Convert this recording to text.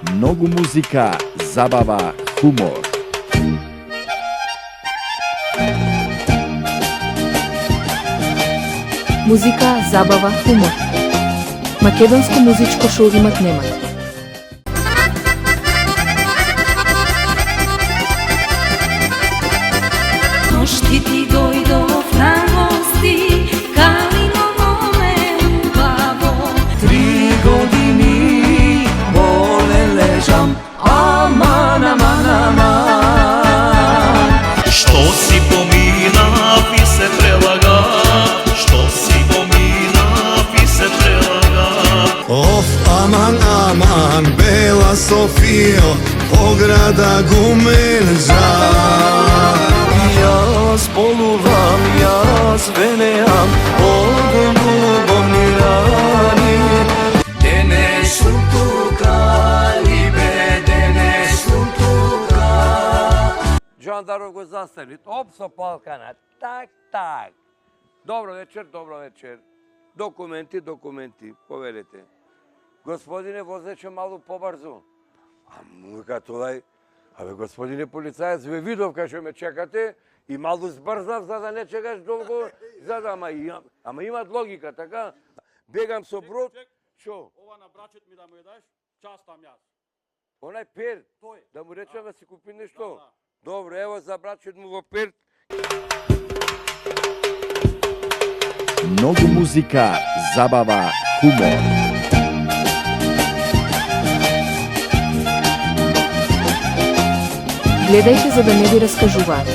Многу музика, забава, хумор. Музика, забава, хумор. Македонско музичко шоу имат немат. Ношти ти дојдов на гости, калиново ме убаво. 3 години болен лежам, аман, аман, аман. Што си поминав и се прелага, што си поминав и се прелага. Оф, аман, аман, Бела Софија, ограда гуменџа. Јас болувам, јас венеам, од љубовни рани. Денес сум тука, либе, денес сум тука. Джандаров го застели, оп со палкана, так. Добро вечер. Документи, поверете. Господине, возече малку побрзо. А му вика тој, абе господине полицаец, ве видов кај што ме чекате и малку збрзав за да не чекаш долго, за да ама имат логика, така? Бегам со брод, што? Ова на брачет ми да му ја даш, частам јас. Онај перт, Тој. да му речем да си купи нешто? Да. Добро, ево за брачет му во перт. Многу музика, забава, хумор. Гледајте за да не ви раскажуваат.